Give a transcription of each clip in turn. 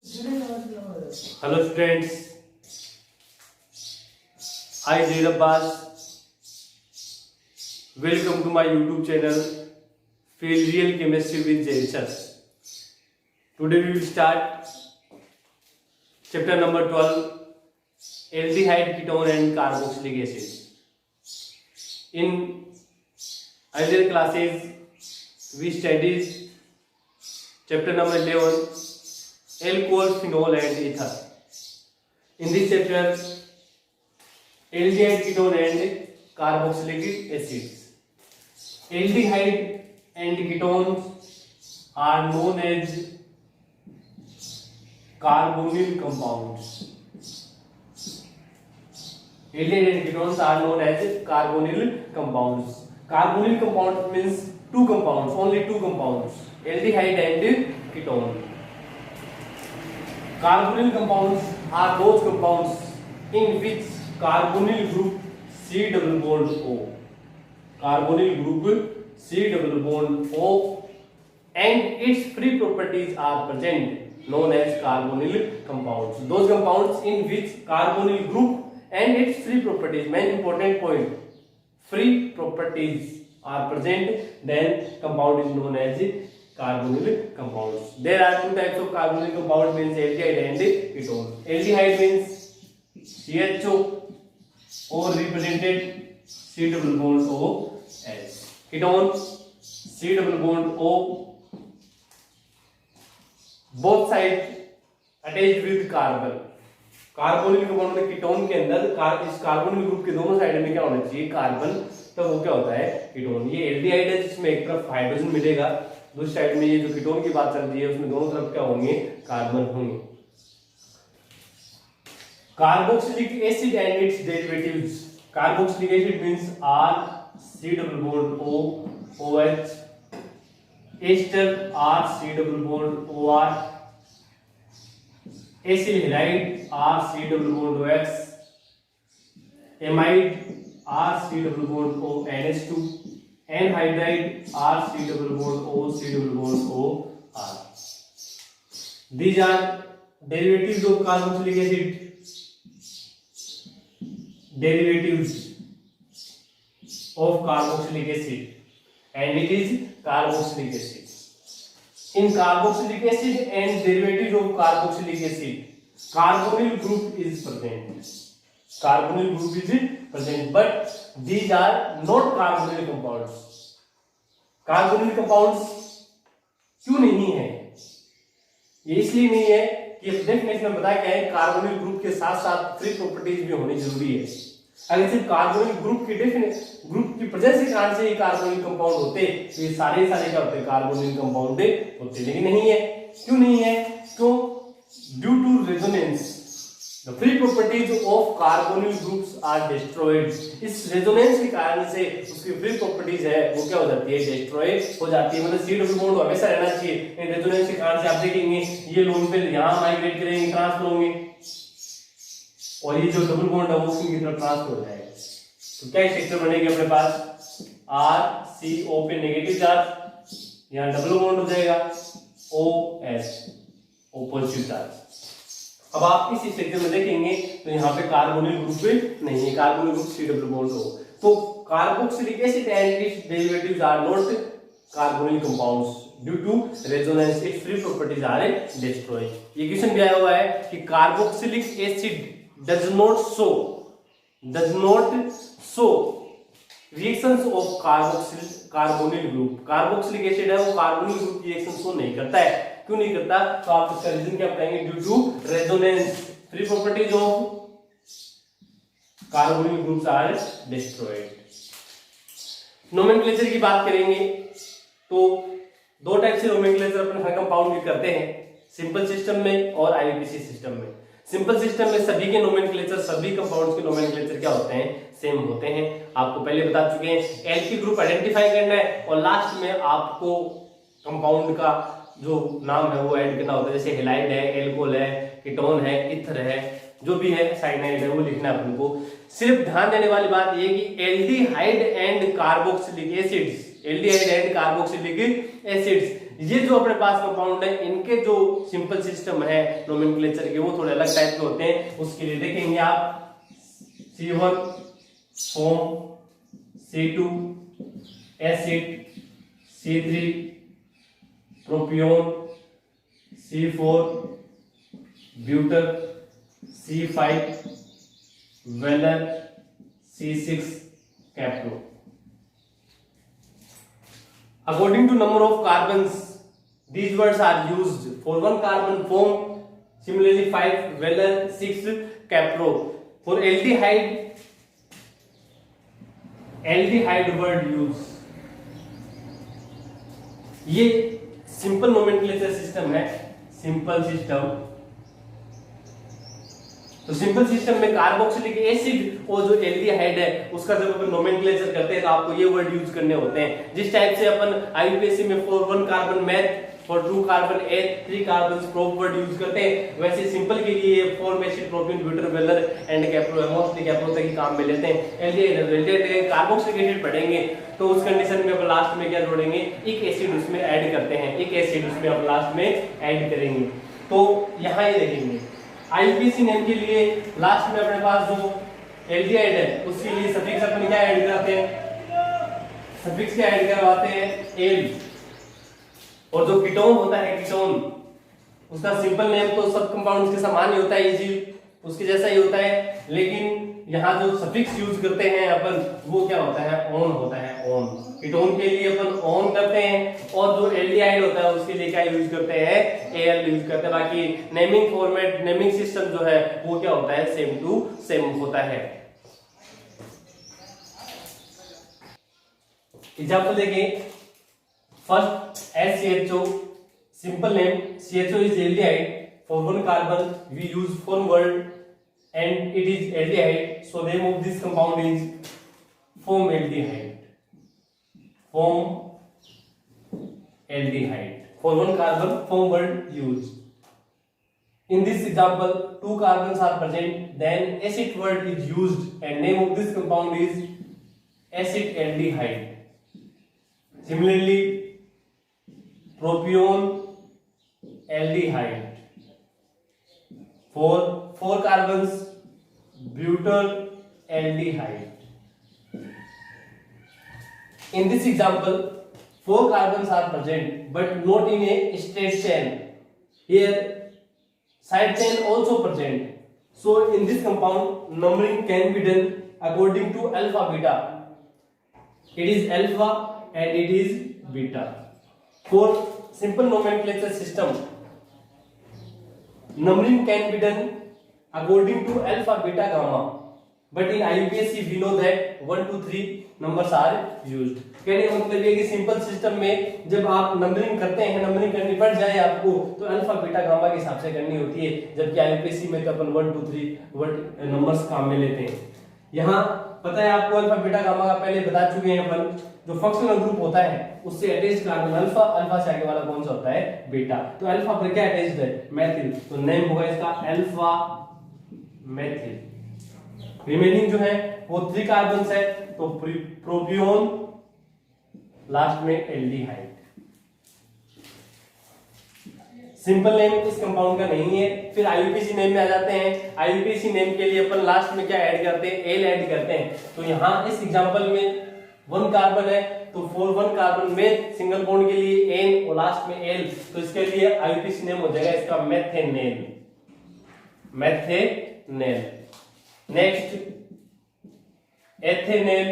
Hello students, I Zaid Abbas. Welcome to my YouTube channel Feel Real Chemistry with Zaid Sir. Today we will start chapter number 12, aldehyde, ketone and carboxylic acid. In earlier classes we studied chapter number 11, alcohol, phenol and ether. In this chapter, aldehyde, ketone and carboxylic acids. Aldehyde and ketones are known as carbonyl compounds. Aldehyde and ketones are known as carbonyl compounds. Carbonyl compound means two compounds, only two compounds, aldehyde and ketone. Carbonyl compounds are those compounds in which carbonyl group C double bond O. Carbonyl group C double bond O and its free properties are present, known as carbonyl compounds. Those compounds in which carbonyl group and its free properties, main important point, free properties are present, then compound is known as carbonyl compounds. There are two types of carbonyl compound, means aldehyde and ketone. Aldehyde means CHO or represented C double bond OH. Ketone C double bond O, both sides attached with carbon. Carbonyl compound में ketone के अंदर इस carbonyl group के दोनों side में क्या होना चाहिए, कार्बन, तो वो क्या होता है, कीटोन. ये एल्डिहाइड है जिसमें एक तरफ हाइड्रोजन मिलेगा, दूसरी साइड में ये जो कीटोन की बात चल रही है उसमें दोनों तरफ क्या होंगे, कार्बन होंगे. Carboxylic acid and its derivatives. Carboxylic acid means R C double bond O OH, ester R C double bond OR, acyl halide R C double bond OX, amide R C double bond O NH2, anhydride R C double bond O C double bond OR. These are derivatives of carboxylic acid. Derivatives of carboxylic acid, and it is carboxylic acid. In carboxylic acid and derivatives of carboxylic acid, carbonyl group is present. Carbonyl group is present, but these are not carbonyl compounds. Carbonyl compounds क्यों नहीं है? ये इसलिए नहीं है कि definition में बताया गया है कार्बोनिल ग्रुप के साथ साथ फ्री प्रॉपर्टीज भी होनी जरूरी है. अगर सिर्फ कार्बोनिल ग्रुप की प्रेजेंस के कारण से ये कार्बोनिल कंपाउंड होते तो ये सारे क्या होते, कार्बोनिल कंपाउंड होते, लेकिन नहीं है. क्यों नहीं है? तो due to resonance the free properties of carbonyl groups are destroyed. इस रेजोनेंस के कारण से उसकी फ्री प्रॉपर्टीज है वो क्या हो जाती है, डिस्ट्रॉय हो जाती है. मतलब सी डबल बॉन्ड हमेशा रहना चाहिए. इन रेजोनेंस के कारण से आप देखेंगे ये लोग फिर यहाँ माइग्रेट करेंगे, ट्रांसफर होंगे, और ये जो डबल बॉन्ड है वो उसकी तरफ ट्रांसफर हो जाएगा. तो क्या स्ट्रक्चर बनेगी अपने पास, RCO पे नेगेटिव चार्ज, यहाँ डबल बॉन्ड हो जाएगा OH O पॉजिटिव चार्ज. अब आप इस स्ट्रक्चर में देखेंगे तो यहाँ पे कार्बोनिल ग्रुप नहीं है, carbonyl group C double bond हो. तो carboxylic acid and its derivatives are not carbonyl compounds due to resonance, its free properties are destroyed. ये क्वेश्चन भी आया हुआ है कि carboxylic acid does not show reactions of carbonyl group. Carboxylic acid है वो कार्बोनिल ग्रुप की reaction show नहीं करता है. क्यों नहीं करता? तो आप इसका रीजन क्या बताएंगे, due to resonance, free properties of carbonyl groups are destroyed. Nomenclature की बात करेंगे तो दो टाइप से नोमेनक्लेचर अपने हर कंपाउंड के करते हैं, सिंपल सिस्टम में और आईयूपीएसी सिस्टम में. सिंपल सिस्टम में सभी के नोमेनक्लेचर, सभी कंपाउंड्स के नोमेनक्लेचर क्या होते हैं, सेम होते हैं. आपको पहले बता चुके हैं. एल्की ग्रुप आइडेंटिफाई करना है और लास्ट में आपको कंपाउंड का जो नाम है वो ऐड करना होता है. जैसे हैलाइड है, एल्कोहल है, कीटोन है, इथर है, जो भी है, साइनाइड है, वो लिखना है अपन को. सिर्फ ध्यान देने वाली बात ये कि aldehyde and carboxylic acids, aldehyde and carboxylic acids ये जो अपने पास कंपाउंड है इनके जो सिंपल सिस्टम है नोमेनक्लेचर के वो थोड़े अलग टाइप के होते हैं। उसके लिए देखेंगे आप C1 form, C2 acid, C3 propion, C4 butyr, C5 valer, C6 capro. According to number of carbons, these words are used. For 1 carbon foam, similarly 5 velar, 6 capro. For aldehyde word use. ये simple nomenclature system है, simple system. तो simple system में carboxylic acid और जो aldehyde है उसका जब अपन nomenclature करते हैं तो आपको ये वर्ड यूज करने होते हैं। जिस टाइप से अपन आईयूपीएससी में for 1 carbon math, for 2 carbon एथ, 3 कार्बन प्रोप वर्ड यूज करते हैं, वैसे सिंपल के लिए form acet, propion, butyr, valer and capro, mostly capro तक ही काम में लेते हैं। एल्डिहाइड कार्बोक्सिलिक एसिड पढ़ेंगे तो उस कंडीशन में अपन लास्ट में क्या जोड़ेंगे, एक एसिड उसमें ऐड करते हैं, एक एसिड उसमें अपन लास्ट में ऐड करेंगे। तो यहाँ ये देखेंगे आईयूपीएसी नेम के लिए लास्ट में अपने पास जो एल्डिहाइड है उसके लिए सफिक्स अपन क्या ऐड करते हैं, सफिक्स क्या ऐड करवाते हैं, एल। और जो कीटोन होता है, कीटोन उसका सिंपल नेम तो सब कंपाउंड्स के समान ही होता है, इजी उसके जैसा ही होता है, लेकिन यहाँ जो सफिक्स यूज करते हैं अपन वो क्या होता है, ऑन होता है, ऑन। कीटोन के लिए अपन ऑन करते हैं और जो एल्डिहाइड होता है उसके लिए क्या यूज करते हैं, एल यूज करते हैं। बाकी नेमिंग फॉर्मेट, नेमिंग सिस्टम जो है वो क्या होता है, सेम टू सेम होता है। एग्जांपल देखिए, first SCHO, simple name CHO is aldehyde. For 1 carbon we use foam word and it is aldehyde, so name of this compound is formaldehyde. Formaldehyde. For 1 carbon foam word used. In this example 2 carbons are present, then acid word is used and name of this compound is acetaldehyde. Similarly propione aldehyde. For 4 carbons butyl aldehyde. In this example 4 carbons are present but not in a straight chain. Here side chain also present. So in this compound numbering can be done according to alpha beta. It is alpha and it is beta. For simple nomenclature system, numbering can be done according to alpha, beta, gamma. But in IUPAC we know that 1, 2, 3 numbers are used. कहने का मतलब ये कि simple system में जब आप numbering करते हैं, नंबरिंग करनी पड़ जाए आपको तो अल्फा, बीटा, गामा के हिसाब से करनी होती है, जबकि IUPAC में तो अपन 1, 2, 3 वर्ड नंबर्स काम में लेते हैं। यहाँ पता है आपको अल्फा, बीटा, गामा का पहले बता चुके हैं अपन। जो फंक्शनल ग्रुप होता है उससे अटैच्ड कार्बन अल्फा, अल्फा से आगे वाला कौन सा होता है, बीटा। तो अल्फा पर क्या अटैच्ड है, मैथिल, तो नेम होगा इसका अल्फा मैथिल। रिमेनिंग जो है वो 3 कार्बन्स है तो प्रोपियोन, लास्ट में एल्डिहाइड। सिंपल नेम इस कंपाउंड का नहीं है। फिर आईयूपीएसी नेम में आ जाते हैं। आईयूपीएसी नेम के लिए अपन लास्ट में क्या ऐड करते हैं, एल ऐड करते हैं। तो यहाँ इस एग्जांपल में 1 कार्बन है तो फॉर 1 कार्बन में सिंगल बॉन्ड के लिए एन और लास्ट में एल, तो इसके लिए आईयूपीएसी नेम हो जाएगा इसका मेथेनेल, मेथेनेल। नेक्स्ट एथेनेल,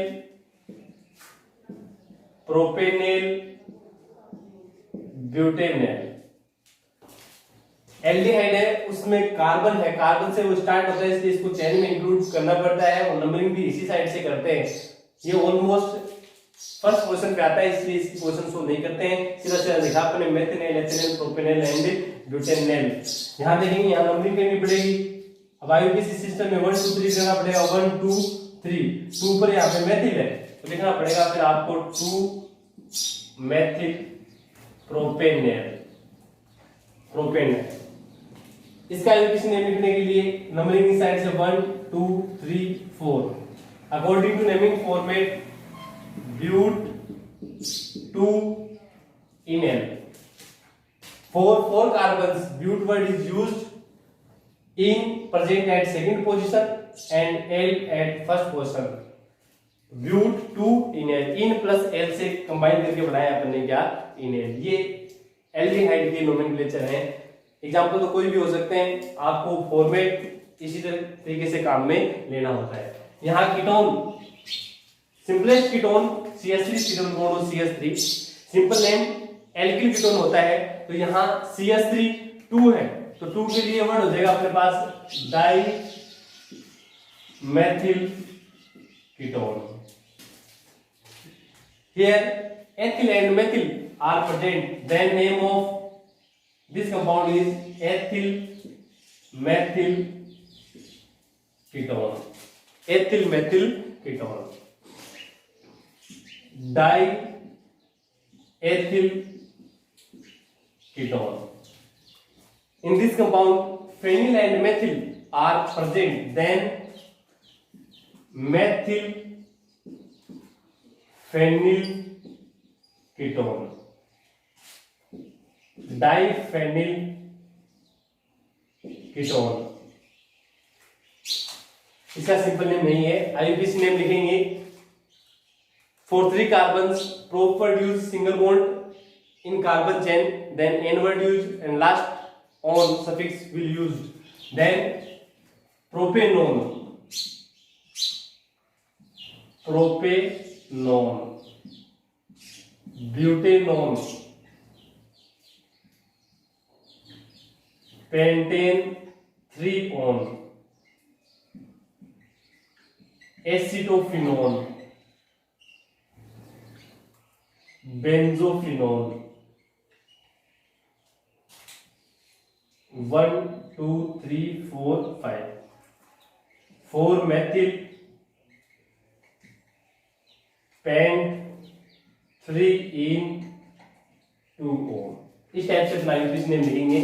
प्रोपेनेल, ब्यूटेनेल। एल्डिहाइड है उसमें कार्बन है, कार्बन से वो स्टार्ट होता है इसलिए इसको चेन में इंक्लूड करना पड़ता है और नंबरिंग भी इसी साइड से करते हैं। ये ऑलमोस्ट फर्स्ट क्वेश्चन पे आता है इसलिए इसकी क्वेश्चन सॉल्व नहीं करते हैं, सीधा सीधा लिखा अपने मेथेनेल, एथेनेल, प्रोपेनेल एंड ब्यूटेनेल। यहां देखेंगे यहां नंबरिंग करनी पड़ेगी। अब आईयूपीएसी सिस्टम में 1 2 3 करना पड़ेगा, 1 2 3, 2 पर यहां पे मेथिल है तो लिखना पड़ेगा फिर आपको 2 मेथिल प्रोपेनेल, प्रोपेनेल। इसका आईयूपीएसी नेम लिखने के लिए नंबरिंग की साइड से 1 2 3 4 according to naming format but 2 enal. For four carbons, but word is used in present at second position and L at first position. But two enal, en plus al से combine करके बनाया अपन ने क्या, इनएल. ये aldehyde के nomenclature हैं. Example तो कोई भी हो सकते हैं, आपको फॉर्मेट इसी तरीके से काम में लेना होता है. यहाँ ketone, simplest ketone CH3 C double bond CH3, simple name alkyl ketone होता है. तो यहाँ CH3 2 है, तो 2 के लिए वर्ड हो जाएगा अपने पास dimethyl ketone. Here ethyl and methyl are present, then name of this compound is ethyl methyl ketone. Ethyl methyl ketone. Di ethyl ketone. In this compound phenyl and methyl are present, then methyl phenyl ketone. Diphenyl ketone. इसका simple name नहीं है, IUPAC name लिखेंगे. For 3 carbons, prop word use single bond in carbon chain, then n word use and last on suffix will used. Then propanone, propanone, butanone, pentane 3-on, acetophenone, benzophenone. 1 2 3 4 5. 4-methyl pent 3-ene 2-on. इस type से nitrogen name लिखेंगे.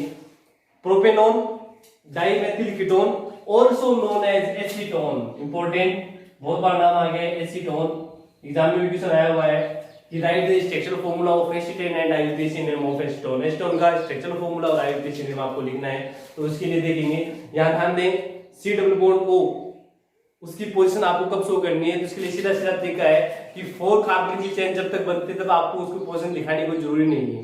Propanone dimethyl ketone, also known as acetone. Important, बहुत बार नाम आ गया है acetone. Exam में भी क्वेश्चन आया हुआ है कि write the structural formula of acetene and IUPAC name of acetone. Acetone का स्ट्रक्चरल फॉर्मूला और आईयूपीएसी नेम आपको लिखना है, तो उसके लिए देखेंगे. यहाँ ध्यान दें, सी डबल बॉन्ड ओ, उसकी पोजीशन आपको कब शो करनी है, तो उसके लिए सीधा सीधा तरीका है कि 4 कार्बन की चेन जब तक बनती है तब आपको उसकी पोजीशन दिखाने की कोई जरूरी नहीं है.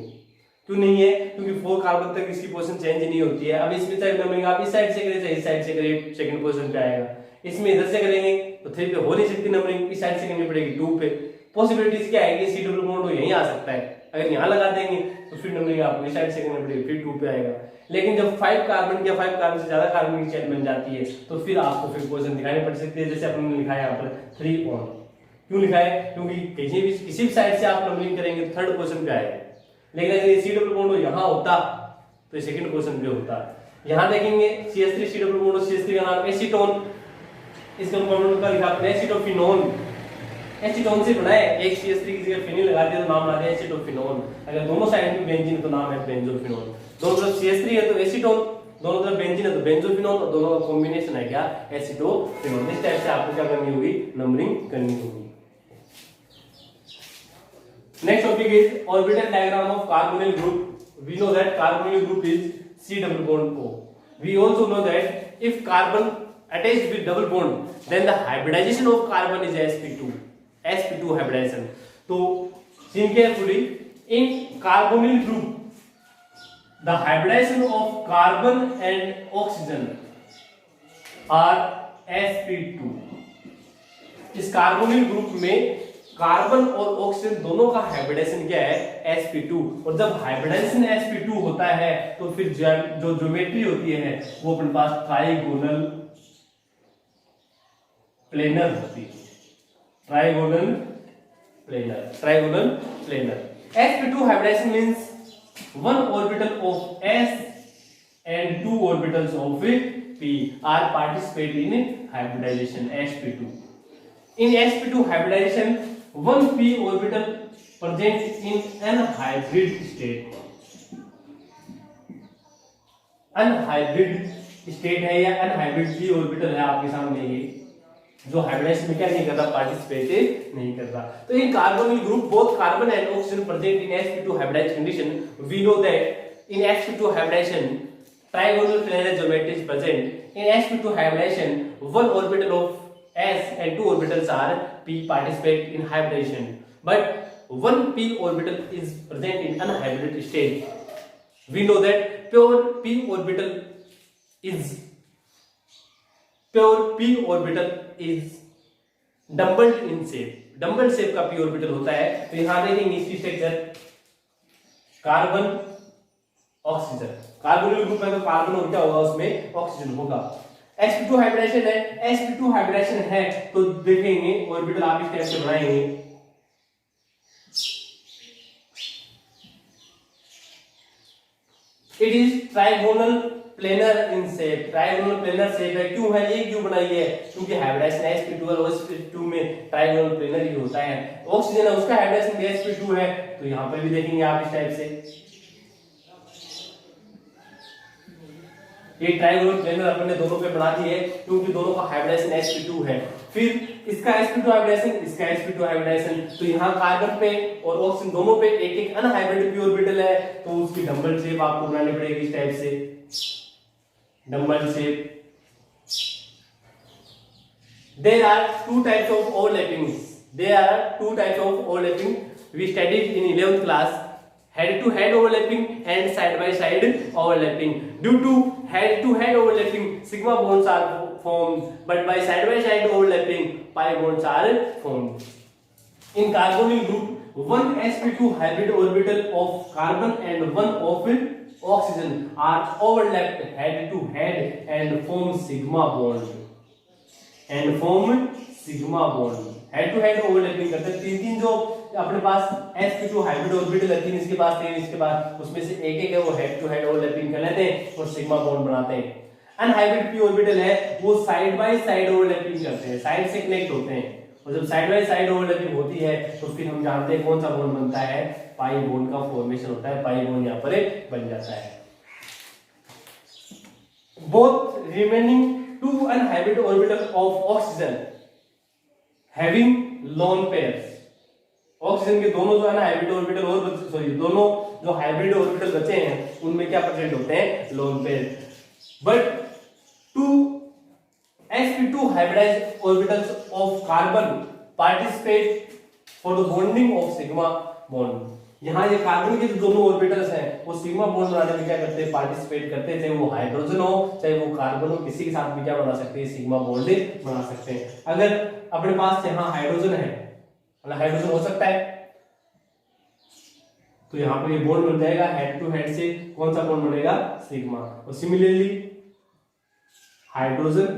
क्यों नहीं है? क्योंकि 4 कार्बन तक इसकी पोजीशन चेंज नहीं होती है. अब इसमें चाहे नंबरिंग आप इस साइड से करें चाहे इस साइड से करें, सेकंड पोजीशन पे आएगा. इसमें इधर से करेंगे तो 3 पे हो नहीं सकती नंबरिंग, इस साइड से करनी पड़ेगी 2 पे. पॉसिबिलिटीज क्या आएगी, सी डबल बॉन्ड यहीं आ सकता है. अगर यहाँ लगा देंगे तो फिर नंबरिंग आपको इस साइड से करनी पड़ेगी, फिर 2 पे आएगा. लेकिन जब 5 कार्बन या 5 कार्बन से ज्यादा कार्बन की चेन बन जाती है तो फिर आपको फिर पोजीशन दिखानी पड़ सकती है. जैसे अपन ने लिखा है यहाँ पर 3-on. क्यों लिखा है? क्योंकि कहीं भी किसी भी साइड से आप नंबरिंग करेंगे तो थर्ड पोजीशन पे आएगा. लेकिन अगर ये सी डबल बॉन्ड यहाँ होता तो सेकंड पोजीशन पे होता. यहाँ देखेंगे CH3 C double bond, CH3 का नाम एसीटोन. इस कंपाउंड का लिखा आपने एसीटोफिनोन. एसीटोन से बनाए, एक CH3 की जगह फिनिल लगा दिया तो नाम आ गया एसीटोफिनोन. अगर दोनों साइड में बेंजीन तो नाम है बेंजोफिनोन. दोनों तरफ CH3 है तो एसीटोन, दोनों तरफ बेंजीन है तो बेंजोफिनोन, और दोनों का कॉम्बिनेशन है क्या, एसीटोफिनोन. इस टाइप से आपको क्या करनी होगी, नंबरिंग करनी होगी. Next topic is orbital diagram of carbonyl group. We know that carbonyl group is C double bond O. We also know that if carbon attached with double bond, then the hybridization of carbon is sp2. sp2 hybridization. So, think carefully. In carbonyl group, the hybridization of carbon and oxygen are sp2. इस carbonyl group में carbon और oxygen दोनों का hybridisation क्या है, sp2. और जब hybridisation sp2 होता है तो फिर जो ज्योमेट्री होती है वो अपने पास ट्राइगोनल प्लेनर होती है. Trigonal planar. sp2 hybridization means one orbital of s and 2 orbitals of p are participate in hybridization sp2. In sp2 hybridization, one p orbital present in anhybrid state. Unhybrid state है या unhybrid p orbital है आपके सामने, ये जो hybridisation में क्या नहीं कर रहा, पार्टिसिपेट नहीं कर रहा. तो इन carbonyl group both carbon and oxygen present in sp2 hybridized condition. We know that in sp2 hybridization trigonal planar geometry is present in sp2 hybridization one orbital of s and two orbitals are p participate in hybridization but one p orbital is present in unhybrid state. We know that pure p orbital is dumbbelled in shape, dumbbell shape का p orbital होता है। तो यहां देखेंगे इसकी structure carbon oxygen, carbonyl group है तो carbon और क्या होगा उसमें ऑक्सीजन होगा। sp2 हाइब्रिडेशन है, sp2 हाइब्रिडेशन है तो देखेंगे ऑर्बिटल आप इस टाइप से बनाएंगे, it is trigonal planar in shape, trigonal planar shape है। क्यों है ये, क्यों बनाई है, क्योंकि हाइब्रिडेशन sp2 और sp2 में ट्राइगोनल प्लेनर ही होता है। ऑक्सीजन है उसका हाइब्रिडेशन भी sp2 है तो यहां पर भी देखेंगे आप इस टाइप से ये ट्राइगोनल प्लेनर अपन ने दोनों पे बना दी है क्योंकि दोनों का हाइब्रिडेशन sp2 है। फिर इसका sp2 हाइब्रिडेशन, इसका sp2 हाइब्रिडेशन, तो यहाँ कार्बन पे और ऑक्सीजन दोनों पे एक एक अनहाइब्रिड p ऑर्बिटल है तो उसकी डबल शेप आपको बनानी पड़ेगी इस टाइप से, double shape. There are two types of overlapping. There are two types of overlapping. We studied in 11th class. Head-to-head overlapping and side-by-side overlapping. Due to head-to-head overlapping, sigma bonds are formed, but by side-by-side overlapping, pi bonds are formed. In carbonyl group, one sp2 hybrid orbital of carbon and one of oxygen are overlapped head-to-head and form sigma bond. Head to head overlapping करते हैं। तीन तीन जो अपने पास sp2 hybrid orbital है, तीन इसके पास, तीन इसके पास, उसमें से एक एक है वो हेड टू हेड ओवरलैपिंग कर लेते हैं और सिग्मा बॉन्ड बनाते हैं। अनहाइब्रिड p ऑर्बिटल है वो साइड बाय साइड ओवरलैपिंग करते हैं, साइड से कनेक्ट होते हैं और जब साइड बाय साइड ओवरलैपिंग होती है तो फिर हम जानते हैं कौन सा बॉन्ड बनता है, पाई बॉन्ड का फॉर्मेशन होता है, पाई बॉन्ड यहाँ पर बन जाता है। Both remaining two unhybrid orbital of oxygen having lone pairs, oxygen के दोनों जो अनहाइब्रिड ऑर्बिटल और सॉरी दोनों जो हाइब्रिड ऑर्बिटल बचे हैं उनमें क्या प्रेजेंट होते हैं, lone pair. But two sp2 hybridized orbitals of carbon participate for the bonding of sigma bond। यहाँ ये कार्बन के जो दोनों ऑर्बिटल्स हैं वो सिग्मा बॉन्ड बनाने में क्या करते हैं, पार्टिसिपेट करते हैं, चाहे वो हाइड्रोजन हो चाहे वो कार्बन हो, किसी के साथ भी क्या बना सकते हैं, सिग्मा बॉन्ड बना सकते हैं। अगर अपने पास यहाँ हाइड्रोजन है, मतलब हाइड्रोजन हो सकता है तो यहाँ पर ये बॉन्ड बन जाएगा हेड टू हेड से, कौन सा बॉन्ड बनेगा, सिग्मा। और similarly hydrogen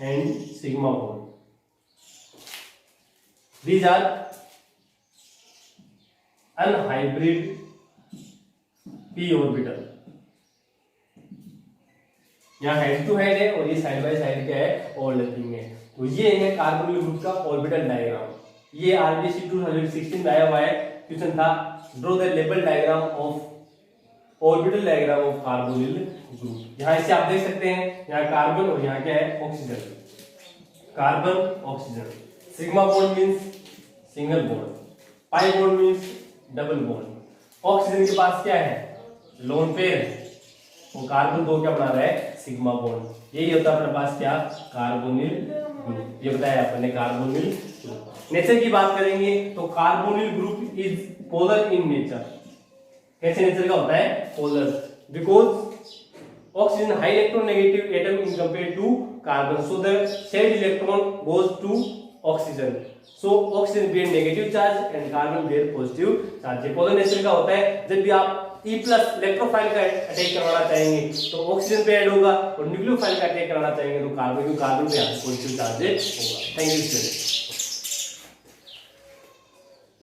and sigma bond, these are unhybrid p orbital. यहाँ हेड टू हेड है और ये साइड बाय साइड क्या है, ओवरलैपिंग है। तो ये है कार्बोनिल ग्रुप का ऑर्बिटल डायग्राम। ये आरबीसी 2016 में आया हुआ है, क्वेश्चन था draw the label diagram of orbital diagram of carbonyl group. यहाँ इसे आप देख सकते हैं, यहाँ कार्बन और यहाँ क्या है, oxygen, carbon oxygen. Sigma bond means single bond, pi bond means double bond. Oxygen के पास क्या है, लोन पेयर है, वो कार्बन दो क्या बना रहा है, सिग्मा बॉन्ड। यही होता है अपने पास क्या, कार्बोनिल ग्रुप। ये बताया अपने कार्बोनिल ग्रुप। नेचर की बात करेंगे तो carbonyl group is polar in nature. कैसे नेचर का होता है, polar, because oxygen high electronegative atom in compare to carbon, so the shared electron goes to oxygen, so oxygen bear negative charge and carbon bear positive charge. Polar nature का होता है, जब भी आप E+ electrophile का attack करवाना चाहेंगे तो ऑक्सीजन पे ऐड होगा और न्यूक्लियोफाइल का अटैक कराना चाहेंगे तो कार्बन पे पॉजिटिव चार्ज होगा। Thank you student.